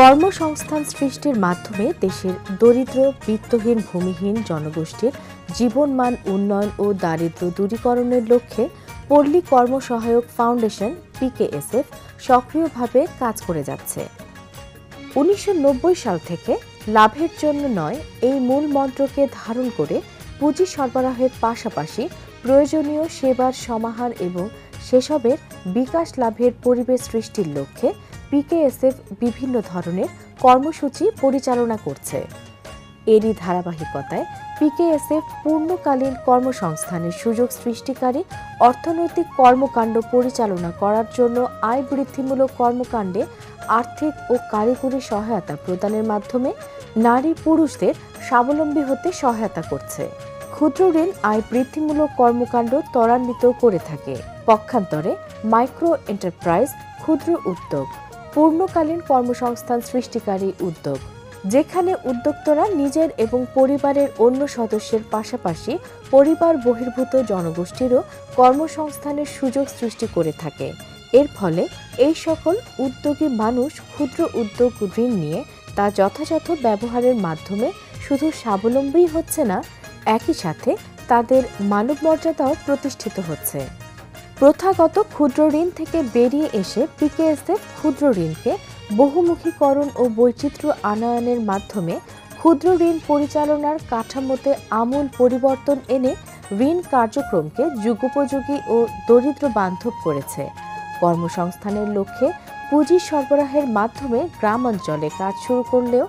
কর্মসংস্থান সৃষ্টির মাধ্যমে দেশের দরিদ্র বিত্তহীন ভূমিহীন জনগোষ্ঠীর জীবনমান উন্নয়ন ও দারিদ্র্য দূরীকরণের লক্ষ্যে পল্লী কর্মসহায়ক ফাউন্ডেশন পিকেএসএফ সক্রিয়ভাবে কাজ করে যাচ্ছে। ১৯৯০ সাল থেকে লাভের জন্য নয় এই মূল মন্ত্রকে ধারণ করে পুঁজি সরবরাহের পাশাপাশি প্রয়োজনীয় সেবার সমাহার এবং সেসবের বিকাশ লাভের পরিবেশ সৃষ্টির লক্ষ্যে পিকেএসএফ বিভিন্ন ধরনের কর্মসূচি পরিচালনা করছে। এরই ধারাবাহিকতায় পিকেএসএফ পূর্ণকালীন কর্মসংস্থানের সুযোগ সৃষ্টিকারী অর্থনৈতিক কর্মকাণ্ড পরিচালনা করার জন্য আয় বৃদ্ধিমূলক কর্মকাণ্ডে আর্থিক ও কারিগরি সহায়তা প্রদানের মাধ্যমে নারী পুরুষদের স্বাবলম্বী হতে সহায়তা করছে। ক্ষুদ্র ঋণ আয় বৃদ্ধিমূলক কর্মকাণ্ড ত্বরান্বিত করে থাকে। পক্ষান্তরে মাইক্রো এন্টারপ্রাইজ ক্ষুদ্র উদ্যোগ পূর্ণকালীন কর্মসংস্থান সৃষ্টিকারী উদ্যোগ, যেখানে উদ্যোক্তারা নিজের এবং পরিবারের অন্য সদস্যের পাশাপাশি পরিবার বহির্ভূত জনগোষ্ঠীরও কর্মসংস্থানের সুযোগ সৃষ্টি করে থাকে। এর ফলে এই সকল উদ্যোগী মানুষ ক্ষুদ্র উদ্যোগ ঋণ নিয়ে তা যথাযথ ব্যবহারের মাধ্যমে শুধু স্বাবলম্বী হচ্ছে না, একই সাথে তাদের মানবমর্যাদাও প্রতিষ্ঠিত হচ্ছে। প্রথাগত ক্ষুদ্র ঋণ থেকে বেরিয়ে এসে পিকেএসএফ ক্ষুদ্র ঋণকে বহুমুখীকরণ ও বৈচিত্র্য আনয়নের মাধ্যমে ক্ষুদ্র ঋণ পরিচালনার কাঠামোতে আমূল পরিবর্তন এনে ঋণ কার্যক্রমকে যুগোপযোগী ও দরিদ্র বান্ধব করেছে। কর্মসংস্থানের লক্ষ্যে পুঁজি সরবরাহের মাধ্যমে গ্রামাঞ্চলে কাজ শুরু করলেও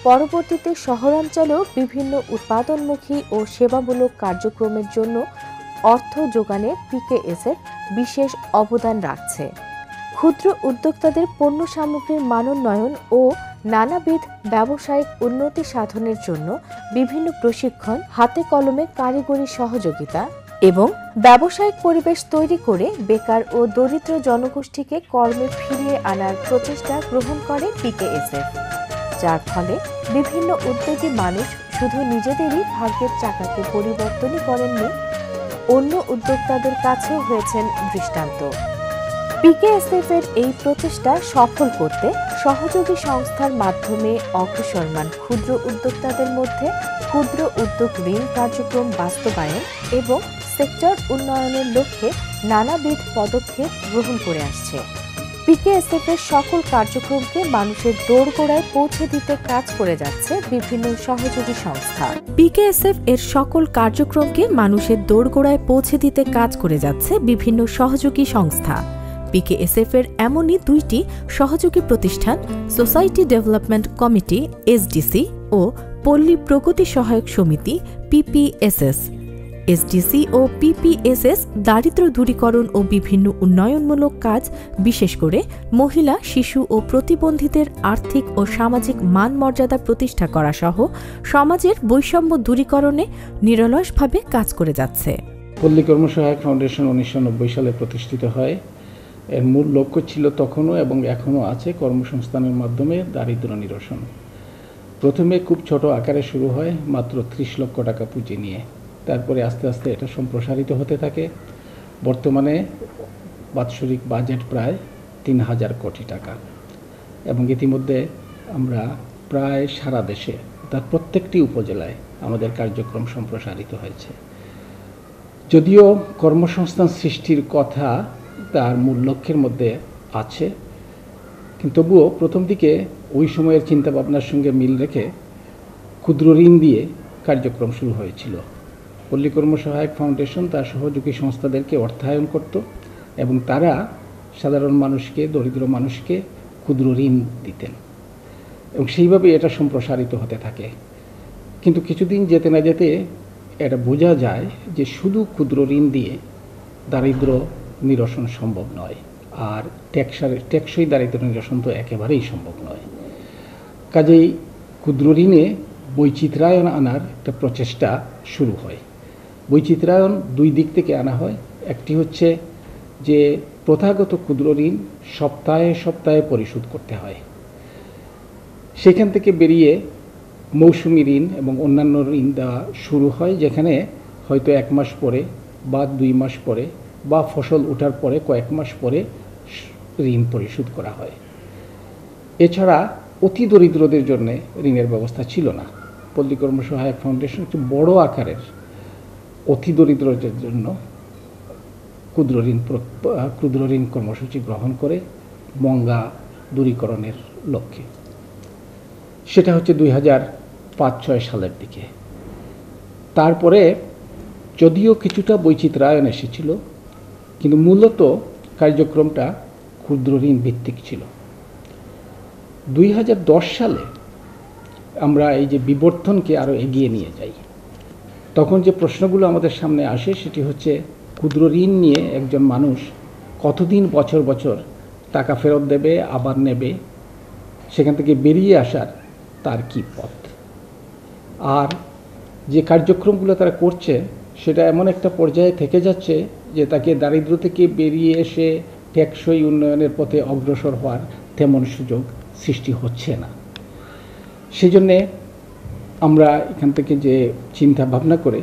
পরবর্তীতে শহরাঞ্চলেও বিভিন্ন উৎপাদনমুখী ও সেবামূলক কার্যক্রমের জন্য অর্থ যোগানে পিকেএসএফ বিশেষ অবদান রাখছে। ক্ষুদ্র উদ্যোক্তাদের পণ্য সামগ্রীর মানোন্নয়ন ও নানাবিধ ব্যবসায়িক উন্নতি সাধনের জন্য বিভিন্ন প্রশিক্ষণ, হাতে কলমে কারিগরি সহযোগিতা এবং ব্যবসায়িক পরিবেশ তৈরি করে বেকার ও দরিদ্র জনগোষ্ঠীকে কর্মে ফিরিয়ে আনার প্রচেষ্টা গ্রহণ করে পিকেএসএফ, যার ফলে বিভিন্ন উদ্যোগী মানুষ শুধু নিজেদেরই ভাগ্যের চাকাকে পরিবর্তনই করেননি, অন্য উদ্যোক্তাদের কাছেও হয়েছেন দৃষ্টান্ত। পিকেএসএফ এর এই প্রচেষ্টা সফল করতে সহযোগী সংস্থার মাধ্যমে অগ্রসরমান ক্ষুদ্র উদ্যোক্তাদের মধ্যে ক্ষুদ্র উদ্যোগ ঋণ কার্যক্রম বাস্তবায়ন এবং সেক্টর উন্নয়নের লক্ষ্যে নানাবিধ পদক্ষেপ গ্রহণ করে আসছে। পিকেএসএফ এর সকল কার্যক্রমকে মানুষের দোরগোড়ায় পৌঁছে দিতে কাজ করে যাচ্ছে বিভিন্ন সহযোগী সংস্থা। পিকেএসএফ এর সকল কার্যক্রমকে মানুষের দোরগোড়ায় পৌঁছে দিতে কাজ করে যাচ্ছে বিভিন্ন সহযোগী সংস্থা। পিকেএসএফ এর এমনই দুইটি সহযোগী প্রতিষ্ঠান সোসাইটি ডেভেলপমেন্ট কমিটি এসডিসি ও পল্লী প্রগতি সহায়ক সমিতি পিপিএসএস। এসডিসি ও পিপিএসএস দারিদ্র্য দূরীকরণ ও বিভিন্ন উন্নয়নমূলক কাজ, বিশেষ করে মহিলা, শিশু ও প্রতিবন্ধীদের আর্থিক ও সামাজিক মান মর্যাদা প্রতিষ্ঠা করা সহ সমাজের বৈষম্য দূরীকরণে নিরলসভাবে কাজ করে যাচ্ছে। পল্লী কর্মসহায়ক ফাউন্ডেশন ১৯৯০ সালে প্রতিষ্ঠিত হয়। এর মূল লক্ষ্য ছিল তখনও এবং এখনও আছে কর্মসংস্থানের মাধ্যমে দারিদ্র্য নিরসন। প্রথমে খুব ছোট আকারে শুরু হয়, মাত্র ৩০ লক্ষ টাকা পুঁজি নিয়ে। তারপরে আস্তে আস্তে এটা সম্প্রসারিত হতে থাকে। বর্তমানে বাৎসরিক বাজেট প্রায় ৩,০০০ কোটি টাকা এবং ইতিমধ্যে আমরা প্রায় সারা দেশে তার প্রত্যেকটি উপজেলায় আমাদের কার্যক্রম সম্প্রসারিত হয়েছে। যদিও কর্মসংস্থান সৃষ্টির কথা তার মূল লক্ষ্যের মধ্যে আছে, কিন্তু তবুও প্রথম দিকে ওই সময়ের চিন্তাভাবনার সঙ্গে মিল রেখে ক্ষুদ্র ঋণ দিয়ে কার্যক্রম শুরু হয়েছিল। পল্লী কর্মসহায়ক ফাউন্ডেশন তার সহযোগী সংস্থাদেরকে অর্থায়ন করত এবং তারা সাধারণ মানুষকে, দরিদ্র মানুষকে ক্ষুদ্র ঋণ দিতেন এবং সেইভাবে এটা সম্প্রসারিত হতে থাকে। কিন্তু কিছুদিন যেতে না যেতে এটা বোঝা যায় যে শুধু ক্ষুদ্র ঋণ দিয়ে দারিদ্র নিরসন সম্ভব নয়, আর টেকসই দারিদ্র নিরসন তো একেবারেই সম্ভব নয়। কাজেই ক্ষুদ্র ঋণে বৈচিত্র্যায়ন আনার একটা প্রচেষ্টা শুরু হয়। বৈচিত্র্যায়ন দুই দিক থেকে আনা হয়। একটি হচ্ছে যে প্রথাগত ক্ষুদ্র ঋণ সপ্তাহে সপ্তাহে পরিশোধ করতে হয়, সেখান থেকে বেরিয়ে মৌসুমি ঋণ এবং অন্যান্য ঋণ দেওয়া শুরু হয়, যেখানে হয়তো ১ মাস পরে বা ২ মাস পরে বা ফসল ওঠার পরে কয়েক মাস পরে ঋণ পরিশোধ করা হয়। এছাড়া অতি দরিদ্রদের জন্য ঋণের ব্যবস্থা ছিল না। পল্লী কর্মসহায়ক ফাউন্ডেশন একটি বড় আকারের অতি দরিদ্রদের জন্য ক্ষুদ্র ঋণ কর্মসূচি গ্রহণ করে মঙ্গা দূরীকরণের লক্ষ্যে। সেটা হচ্ছে 2005-06 সালের দিকে। তারপরে যদিও কিছুটা বৈচিত্র্যায়ন এসেছিল, কিন্তু মূলত কার্যক্রমটা ক্ষুদ্র ঋণ ভিত্তিক ছিল। 2010 সালে আমরা এই যে বিবর্তনকে আরও এগিয়ে নিয়ে যাই, তখন যে প্রশ্নগুলো আমাদের সামনে আসে সেটি হচ্ছে ক্ষুদ্র ঋণ নিয়ে একজন মানুষ কতদিন বছর বছর টাকা ফেরত দেবে, আবার নেবে, সেখান থেকে বেরিয়ে আসার তার কী পথ। আর যে কার্যক্রমগুলো তারা করছে সেটা এমন একটা পর্যায়ে থেকে যাচ্ছে যে তাকে দারিদ্র্য থেকে বেরিয়ে এসে টেকসই উন্নয়নের পথে অগ্রসর হওয়ার তেমন সুযোগ সৃষ্টি হচ্ছে না। সেজন্যে আমরা এখান থেকে যে চিন্তা ভাবনা করে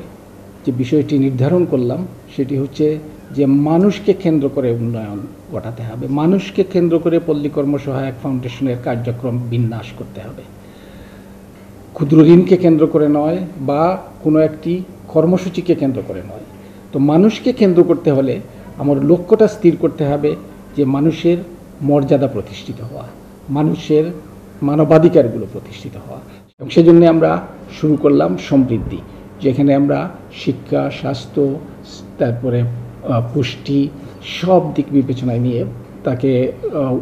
যে বিষয়টি নির্ধারণ করলাম সেটি হচ্ছে যে মানুষকে কেন্দ্র করে উন্নয়ন ঘটাতে হবে, মানুষকে কেন্দ্র করে পল্লী কর্মসহায়ক ফাউন্ডেশনের কার্যক্রম বিন্যাস করতে হবে। ক্ষুদ্র ঋণকে কেন্দ্র করে নয় বা কোনো একটি কর্মসূচিকে কেন্দ্র করে নয়। তো মানুষকে কেন্দ্র করতে হলে আমার লক্ষ্যটা স্থির করতে হবে যে মানুষের মর্যাদা প্রতিষ্ঠিত হওয়া, মানুষের মানবাধিকারগুলো প্রতিষ্ঠিত হওয়া। এবং সেজন্য আমরা শুরু করলাম সমৃদ্ধি, যেখানে আমরা শিক্ষা, স্বাস্থ্য, তারপরে পুষ্টি সব দিক বিবেচনায় নিয়ে তাকে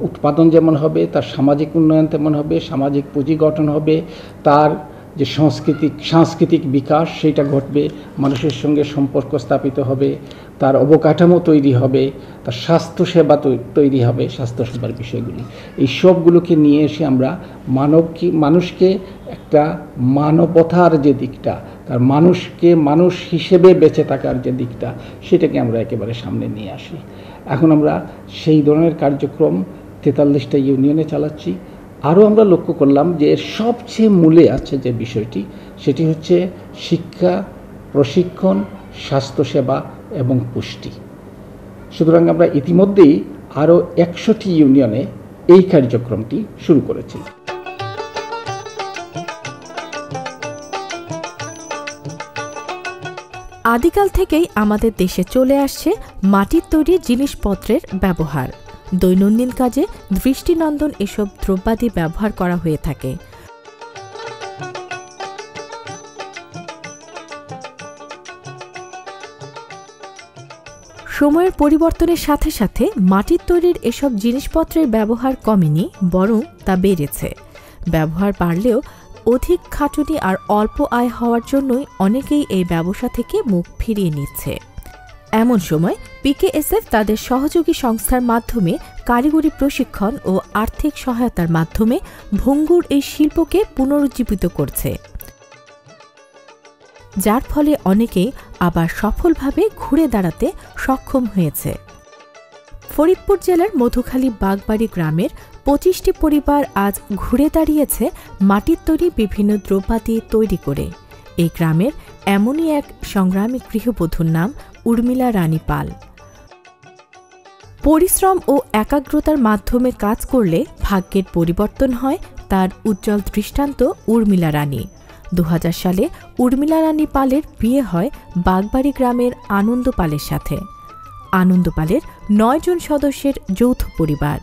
উৎপাদন যেমন হবে, তার সামাজিক উন্নয়ন তেমন হবে, সামাজিক পুঁজি গঠন হবে, তার যে সাংস্কৃতিক বিকাশ সেইটা ঘটবে, মানুষের সঙ্গে সম্পর্ক স্থাপিত হবে, তার অবকাঠামো তৈরি হবে, তার স্বাস্থ্যসেবা তৈরি হবে, স্বাস্থ্যসেবার বিষয়গুলি, এই সবগুলোকে নিয়ে এসে আমরা মানুষকে একটা মানবতার যে দিকটা, তার মানুষকে মানুষ হিসেবে বেঁচে থাকার যে দিকটা, সেটাকে আমরা একেবারে সামনে নিয়ে আসি। এখন আমরা সেই ধরনের কার্যক্রম 43টা ইউনিয়নে চালাচ্ছি। আরও আমরা লক্ষ্য করলাম যে এর সবচেয়ে মূলে আছে যে বিষয়টি, সেটি হচ্ছে শিক্ষা, প্রশিক্ষণ, স্বাস্থ্যসেবা এবং পুষ্টি। সুতরাং আমরা ইতিমধ্যেই আরও 100টি ইউনিয়নে এই কার্যক্রমটি শুরু করেছি। আদিকাল থেকেই আমাদের দেশে চলে আসছে মাটির তৈরি জিনিসপত্রের ব্যবহার। দৈনন্দিন কাজে দৃষ্টিনন্দন এসব দ্রব্যাদি ব্যবহার করা হয়ে থাকে। সময়ের পরিবর্তনের সাথে সাথে মাটির তৈরির এসব জিনিসপত্রের ব্যবহার কমেনি, বরং তা বেড়েছে। ব্যবহার বাড়লেও অধিক খাটুনি আর অল্প আয় হওয়ার জন্যই অনেকেই এই ব্যবসা থেকে মুখ ফিরিয়ে নিচ্ছে। এমন সময় পিকেএসএফ তাদের সহযোগী সংস্থার মাধ্যমে কারিগরি প্রশিক্ষণ ও আর্থিক সহায়তার মাধ্যমে ভঙ্গুর এই শিল্পকে পুনরুজ্জীবিত করছে, যার ফলে অনেকেই আবার সফলভাবে ঘুরে দাঁড়াতে সক্ষম হয়েছে। ফরিদপুর জেলার মধুখালী বাগবাড়ি গ্রামের 25টি পরিবার আজ ঘুরে দাঁড়িয়েছে মাটির তৈরি বিভিন্ন দ্রব্যাদি তৈরি করে। এই গ্রামের এমনই এক সংগ্রামী গৃহবধূর নাম উর্মিলা রানী পাল। পরিশ্রম ও একাগ্রতার মাধ্যমে কাজ করলে ভাগ্যের পরিবর্তন হয়, তার উজ্জ্বল দৃষ্টান্ত উর্মিলা রানী। 2000 সালে উর্মিলা রানী পালের বিয়ে হয় বাগবাড়ি গ্রামের আনন্দ পালের সাথে। আনন্দ পালের 9 জন সদস্যের যৌথ পরিবার।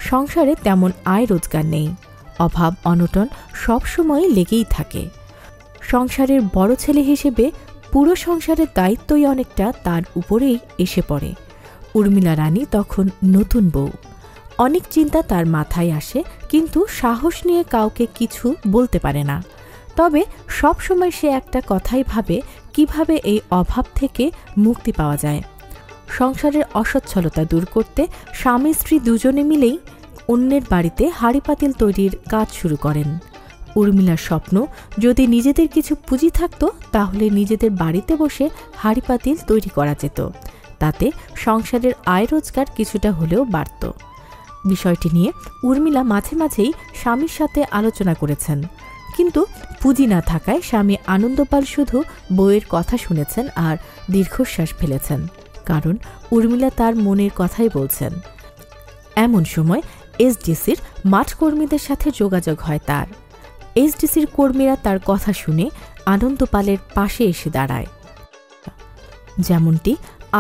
সংসারে তেমন আয় রোজগার নেই, অভাব অনটন সবসময় লেগেই থাকে। সংসারের বড় ছেলে হিসেবে পুরো সংসারের দায়িত্বই অনেকটা তার উপরেই এসে পড়ে। উর্মিলা রানী তখন নতুন বউ। অনেক চিন্তা তার মাথায় আসে, কিন্তু সাহস নিয়ে কাউকে কিছু বলতে পারে না। তবে সব সময় সে একটা কথাই ভাবে, কিভাবে এই অভাব থেকে মুক্তি পাওয়া যায়। সংসারের অসচ্ছলতা দূর করতে স্বামী স্ত্রী দুজনে মিলেই অন্যের বাড়িতে হাঁড়ি-পাতিল তৈরির কাজ শুরু করেন। উর্মিলার স্বপ্ন, যদি নিজেদের কিছু পুঁজি থাকতো তাহলে নিজেদের বাড়িতে বসে হাঁড়ি-পাতিল তৈরি করা যেত, তাতে সংসারের আয় রোজগার কিছুটা হলেও বাড়ত। বিষয়টি নিয়ে উর্মিলা মাঝে মাঝেই স্বামীর সাথে আলোচনা করেছেন, কিন্তু পুঁজি না থাকায় স্বামী আনন্দপাল শুধু বউয়ের কথা শুনেছেন আর দীর্ঘশ্বাস ফেলেছেন, কারণ উর্মিলা তার মনের কথাই বলছেন। এমন সময় এসডিসির মাঠ কর্মীদের সাথে যোগাযোগ হয় তার। এসডিসির কর্মীরা তার কথা শুনে আনন্দ পালের পাশে এসে দাঁড়ায়, যেমনটি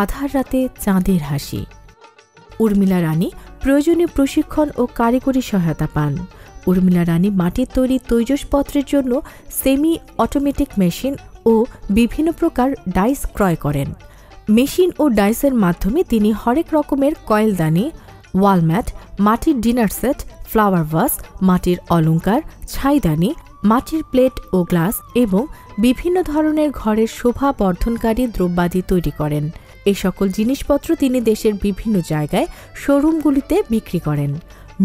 আধার রাতে চাঁদের হাসি। উর্মিলা রানী প্রয়োজনীয় প্রশিক্ষণ ও কারিগরি সহায়তা পান। উর্মিলা রানী মাটির তৈরি তৈজসপত্রের জন্য সেমি অটোমেটিক মেশিন ও বিভিন্ন প্রকার ডাইস ক্রয় করেন। মেশিন ও ডাইসের মাধ্যমে তিনি হরেক রকমের কয়েলদানি, ওয়ালম্যাট, মাটির ডিনার সেট, ফ্লাওয়ার ভাস, মাটির অলংকার, ছাইদানি, মাটির প্লেট ও গ্লাস এবং বিভিন্ন ধরনের ঘরের শোভা বর্ধনকারী দ্রব্যাদি তৈরি করেন। এই সকল জিনিসপত্র তিনি দেশের বিভিন্ন জায়গায় শোরুমগুলিতে বিক্রি করেন।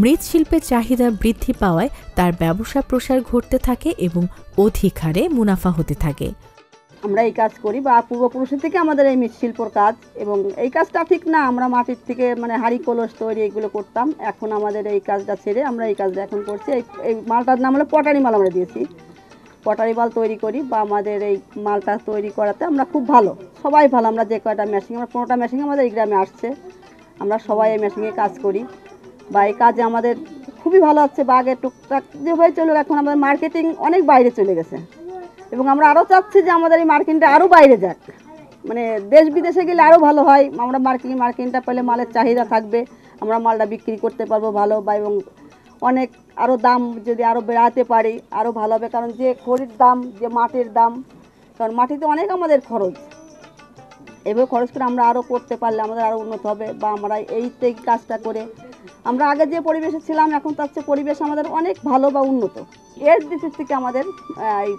মৃৎশিল্পের চাহিদা বৃদ্ধি পাওয়ায় তার ব্যবসা প্রসার ঘটতে থাকে এবং অধিক হারে মুনাফা হতে থাকে। আমরা এই কাজ করি বা পূর্বপুরুষের থেকে আমাদের এই মৃৎশিল্পর কাজ, এবং এই কাজটা ঠিক না, আমরা মাটির থেকে হাঁড়ি কলস তৈরি এগুলো করতাম। এখন আমাদের এই কাজটা ছেড়ে আমরা এই কাজটা এখন করছি। এই মালটার নাম হলো পটারি মাল, আমরা দিয়েছি পটারি মাল তৈরি করি, বা আমাদের এই মালটা তৈরি করাতে আমরা খুব ভালো, সবাই ভালো। আমরা যে কয়টা মেশিন, আমরা 15টা মেশিন আমাদের এই গ্রামে আসছে, আমরা সবাই এই মেশিনে কাজ করি, বা এই কাজে আমাদের খুবই ভালো হচ্ছে। বা আগে টুকটাক যেভাবে চলে, এখন আমাদের মার্কেটিং অনেক বাইরে চলে গেছে, এবং আমরা আরও চাচ্ছি যে আমাদের এই মার্কেটিংটা আরও বাইরে যাক, দেশ বিদেশে গেলে আরও ভালো হয়। আমরা মার্কেটিংটা পেলে মালের চাহিদা থাকবে, আমরা মালটা বিক্রি করতে পারবো ভালো, বা এবং অনেক আরও দাম যদি আরও বেড়াতে পারি আরও ভালো হবে। কারণ যে খড়ির দাম, যে মাটির দাম, কারণ মাটিতে অনেক আমাদের খরচ, এভাবে খরচ করে আমরা আরও করতে পারলে আমাদের আরও উন্নত হবে। বা আমরা এইতে কাজটা করে আমরা আগে যে পরিবেশে ছিলাম, এখন তার চেয়ে পরিবেশ আমাদের অনেক ভালো বা উন্নত। এসডিসি থেকে আমাদের এই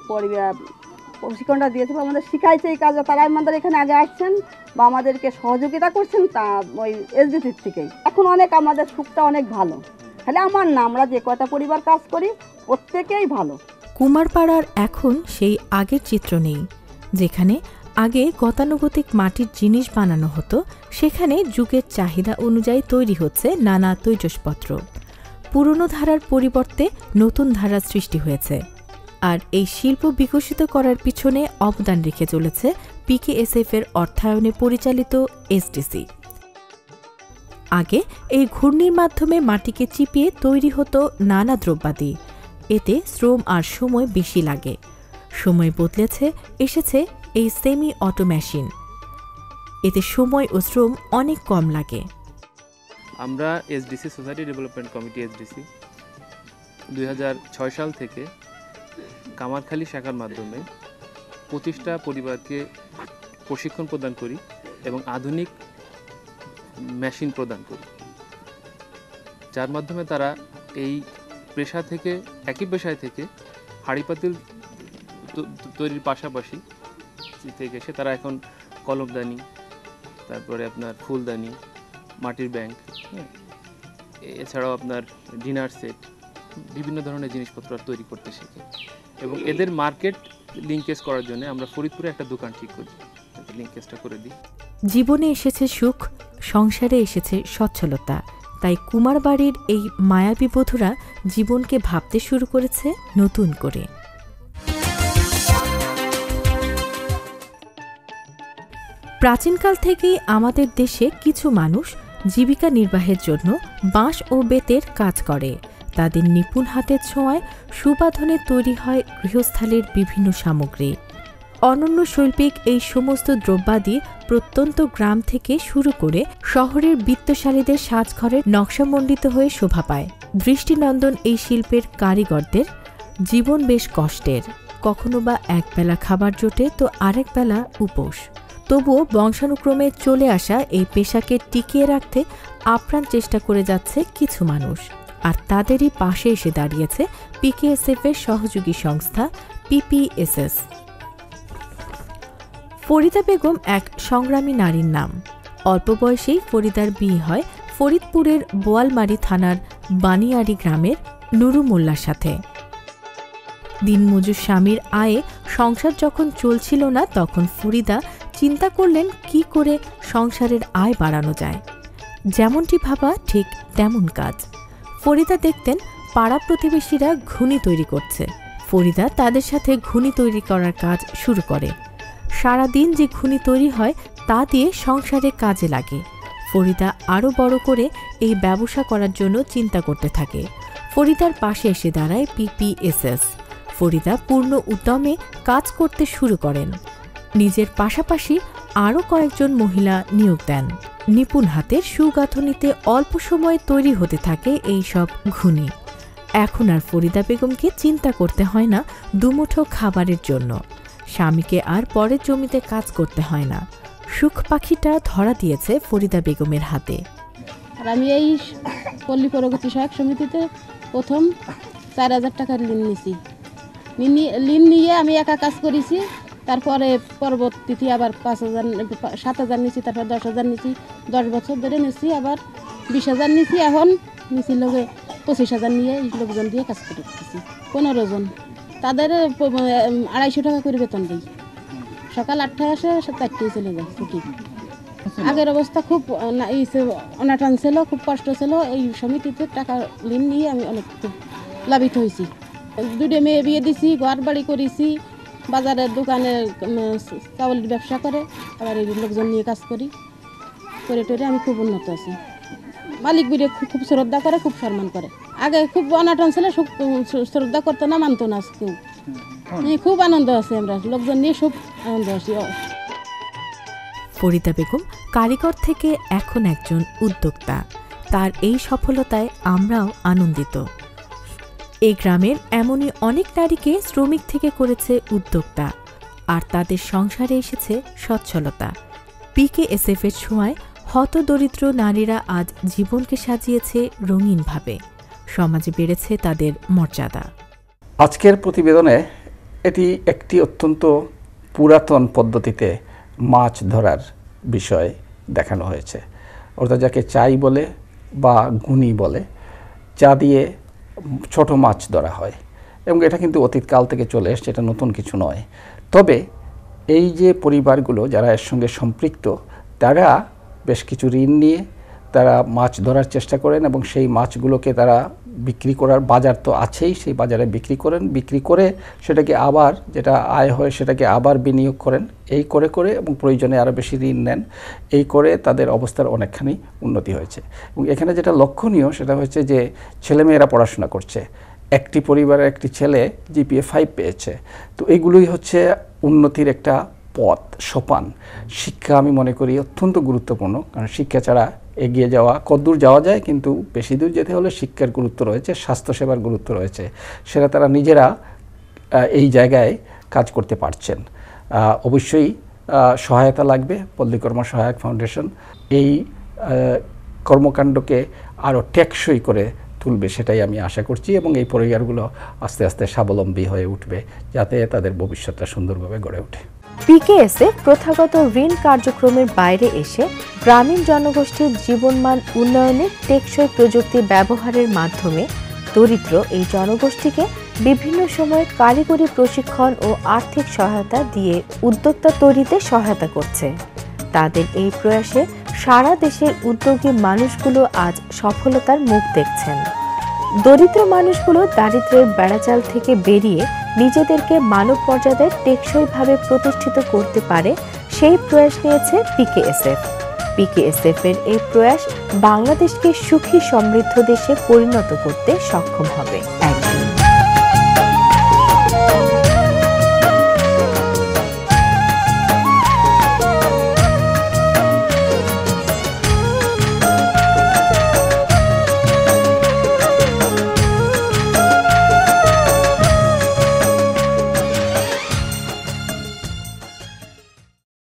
প্রশিক্ষণটা দিয়েছে, বা আমাদের শিখাইছে এই কাজটা, তারা আমাদের এখানে আগে আসছেন বা আমাদেরকে সহযোগিতা করছেন, তা ওই এসডিসির থেকেই। এখন অনেক আমাদের সুখটা অনেক ভালো, খালি আমার না, আমরা যে কয়টা পরিবার কাজ করি প্রত্যেকেই ভালো। কুমারপাড়ার এখন সেই আগের চিত্র নেই। যেখানে আগে গতানুগতিক মাটির জিনিস বানানো হতো, সেখানে যুগের চাহিদা অনুযায়ী তৈরি হচ্ছে নানা তৈজসপত্র। পুরনো ধারার পরিবর্তে নতুন ধারার সৃষ্টি হয়েছে, আর এই শিল্প বিকশিত করার পিছনে অবদান রেখে চলেছে পিকেএসএফ এর অর্থায়নে পরিচালিত এসডিসি। আগে এই ঘূর্ণির মাধ্যমে মাটিকে চিপিয়ে তৈরি হতো নানা দ্রব্যাদি। এতে শ্রম আর সময় বেশি লাগে। সময় বদলেছে, এসেছে এই সেমি অটো মেশিন। এতে সময় ও শ্রম অনেক কম লাগে। আমরা SDC society development committee SDC 2006 সাল থেকে কামারখালী শাখার মাধ্যমে 25টা পরিবারকে প্রশিক্ষণ প্রদান করি এবং আধুনিক মেশিন প্রদান করি, যার মাধ্যমে তারা এই পেশা থেকে, একই পেশায় থেকে হাঁড়ি পাতিল তৈরির পাশাপাশি থেকে এসে তারা এখন কলমদানি, তারপরে আপনার ফুলদানি, মাটির ব্যাংক, এছাড়াও আপনার ডিনার সেট, বিভিন্ন ধরনের জিনিসপত্র তৈরি করতে শেখে। এবং এদের মার্কেট লিঙ্কেজ করার জন্য আমরা ফরিদপুরে একটা দোকান ঠিক করি, লিঙ্কেজটা করে দিই। জীবনে এসেছে সুখ, সংসারে এসেছে সচ্ছলতা। তাই কুমারবাড়ির এই মায়াবী বধূরা জীবনকে ভাবতে শুরু করেছে নতুন করে। প্রাচীনকাল থেকেই আমাদের দেশে কিছু মানুষ জীবিকা নির্বাহের জন্য বাঁশ ও বেতের কাজ করে। তাদের নিপুণ হাতের ছোঁয়ায় সুবাধনে তৈরি হয় গৃহস্থালির বিভিন্ন সামগ্রী। অনন্য শৈল্পিক এই সমস্ত দ্রব্যাদি প্রত্যন্ত গ্রাম থেকে শুরু করে শহরের বিত্তশালীদের সাজঘরের নকশামণ্ডিত হয়ে শোভা পায়। দৃষ্টিনন্দন এই শিল্পের কারিগরদের জীবন বেশ কষ্টের। কখনো বা একবেলা খাবার জোটে তো আরেক বেলা উপোস। তবুও বংশানুক্রমে চলে আসা এই পেশাকে টিকিয়ে রাখতে আপ্রাণ চেষ্টা করে যাচ্ছে কিছু মানুষ, আর তাদেরই পাশে এসে দাঁড়িয়েছে পিকেএসএফ এর সহযোগী সংস্থা পিপিএসএস। ফরিদা বেগম এক সংগ্রামী নারীর নাম। অল্প বয়সেই ফরিদার বিয়ে হয় ফরিদপুরের বোয়ালমারী থানার বানিয়ারি গ্রামের নুরু মোল্লার সাথে। দিনমজুর স্বামীর আয়ে সংসার যখন চলছিল না, তখন ফরিদা চিন্তা করলেন কি করে সংসারের আয় বাড়ানো যায়। যেমনটি ভাবা ঠিক তেমন কাজ। ফরিদা দেখতেন পাড়া প্রতিবেশীরা ঘুনি তৈরি করছে। ফরিদা তাদের সাথে ঘুনি তৈরি করার কাজ শুরু করে। সারাদিন যে ঘুনি তৈরি হয় তা দিয়ে সংসারে কাজে লাগে। ফরিদা আরও বড় করে এই ব্যবসা করার জন্য চিন্তা করতে থাকে। ফরিদার পাশে এসে দাঁড়ায় পিপিএসএস। ফরিদা পূর্ণ উদ্যমে কাজ করতে শুরু করেন। নিজের পাশাপাশি আরও কয়েকজন মহিলা নিয়োগ দেন। নিপুণ হাতের সুগাঁথনিতে অল্প সময়ে তৈরি হতে থাকে এই সব ঘুনি। এখন আর ফরিদা বেগমকে চিন্তা করতে হয় না দুমুঠো খাবারের জন্য। স্বামীকে আর পরের জমিতে কাজ করতে হয় না। সুখ পাখিটা ধরা দিয়েছে ফরিদা বেগমের হাতে। আর আমি এই পল্লী প্রগতি সহায়ক সমিতিতে প্রথম 4,000 টাকার ঋণ নিয়েছি। ঋণ নিয়ে আমি একা কাজ করেছি। তারপরে পরবর্তীতে আবার 5,000 7,000 নিয়েছি, তারপর 10,000 নিয়েছি। 10 বছর ধরে নিয়েছি, আবার 20,000 নিয়েছি। এখন নিয়েছি লোকে 25,000 নিয়ে এই লোকজন দিয়ে কাজ করতেছি। 15 জন, তাদের 250 টাকা করে বেতন দিই। সকাল 8টায় আসে, 4টায় চলে যায় ছুটি। আগের অবস্থা খুব অনাটান ছিল, খুব কষ্ট ছিল। এই সমিতিতে টাকা ঋণ নিয়ে আমি অনেক খুব লাভিত হয়েছি। 2টা মেয়ে বিয়ে দিছি, ঘর বাড়ি করেছি, বাজারের দোকানে চাউলের ব্যবসা করে, আবার এই লোকজন নিয়ে কাজ করি। করে টরে আমি খুব উন্নত আছি। মালিক বিরে খুব শ্রদ্ধা করে, খুব সম্মান করে। আগে খুব অনাটন ছিল, শ্রদ্ধা করতো না, মানতো না কেউ। খুব আনন্দ আছে, আমরা লোকজন নিয়ে খুব আনন্দ আছি। ফরিদা বেগম কারিগর থেকে এখন একজন উদ্যোক্তা। তার এই সফলতায় আমরাও আনন্দিত। এই গ্রামের এমনই অনেক নারীকে শ্রমিক থেকে করেছে উদ্যোক্তা, আর তাদের সংসারে এসেছে সচ্ছলতা। পিকেএসএফ এর ছোঁয়ায় হতদরিদ্র নারীরা আজ জীবনকে সাজিয়েছে রঙিনভাবে। সমাজে বেড়েছে তাদের মর্যাদা। আজকের প্রতিবেদনে এটি একটি অত্যন্ত পুরাতন পদ্ধতিতে মাছ ধরার বিষয় দেখানো হয়েছে। অর্থাৎ যাকে চাই বলে বা গুনি বলে, যা দিয়ে ছোট মাছ ধরা হয়, এবং এটা কিন্তু অতীতকাল থেকে চলে এসছে, এটা নতুন কিছু নয়। তবে এই যে পরিবারগুলো যারা এর সঙ্গে সম্পৃক্ত, তারা বেশ কিছু ঋণ নিয়ে তারা মাছ ধরার চেষ্টা করেন, এবং সেই মাছগুলোকে তারা বিক্রি করার বাজার তো আছেই, সেই বাজারে বিক্রি করেন। বিক্রি করে সেটাকে আবার যেটা আয় হয় সেটাকে আবার বিনিয়োগ করেন। এই করে করে এবং প্রয়োজনে আরও বেশি ঋণ নেন। এই করে তাদের অবস্থার অনেকখানি উন্নতি হয়েছে। এবং এখানে যেটা লক্ষণীয় সেটা হচ্ছে যে ছেলেমেয়েরা পড়াশোনা করছে। একটি পরিবারের একটি ছেলে GPA 5 পেয়েছে। তো এইগুলোই হচ্ছে উন্নতির একটা পথ, সোপান। শিক্ষা আমি মনে করি অত্যন্ত গুরুত্বপূর্ণ, কারণ শিক্ষা ছাড়া এগিয়ে যাওয়া কতদূর যাওয়া যায়, কিন্তু বেশি দূর যেতে হলে শিক্ষার গুরুত্ব রয়েছে, স্বাস্থ্যসেবার গুরুত্ব রয়েছে। সেটা তারা নিজেরা এই জায়গায় কাজ করতে পারছেন। অবশ্যই সহায়তা লাগবে। পল্লী কর্ম সহায়ক ফাউন্ডেশন এই কর্মকাণ্ডকে আরও টেকসই করে তুলবে, সেটাই আমি আশা করছি, এবং এই পরিবারগুলো আস্তে আস্তে স্বাবলম্বী হয়ে উঠবে, যাতে তাদের ভবিষ্যৎটা সুন্দরভাবে গড়ে ওঠে। পিকেএসএফ প্রথাগত ঋণ কার্যক্রমের বাইরে এসে গ্রামীণ জনগোষ্ঠীর জীবনমান উন্নয়নে টেকসই প্রযুক্তি ব্যবহারের মাধ্যমে দরিদ্র এই জনগোষ্ঠীকে বিভিন্ন সময়ে কারিগরি প্রশিক্ষণ ও আর্থিক সহায়তা দিয়ে উদ্যোক্তা তৈরিতে সহায়তা করছে। তাদের এই প্রয়াসে সারা দেশের উদ্যোগী মানুষগুলো আজ সফলতার মুখ দেখছেন। দরিদ্র মানুষগুলো দারিদ্র্যের বেড়াজাল থেকে বেরিয়ে নিজেদেরকে মানব মর্যাদায় টেকসইভাবে প্রতিষ্ঠিত করতে পারে, সেই প্রয়াস নিয়েছে পিকেএসএফ। পিকেএসএফ এর এই প্রয়াস বাংলাদেশকে সুখী সমৃদ্ধ দেশে পরিণত করতে সক্ষম হবে।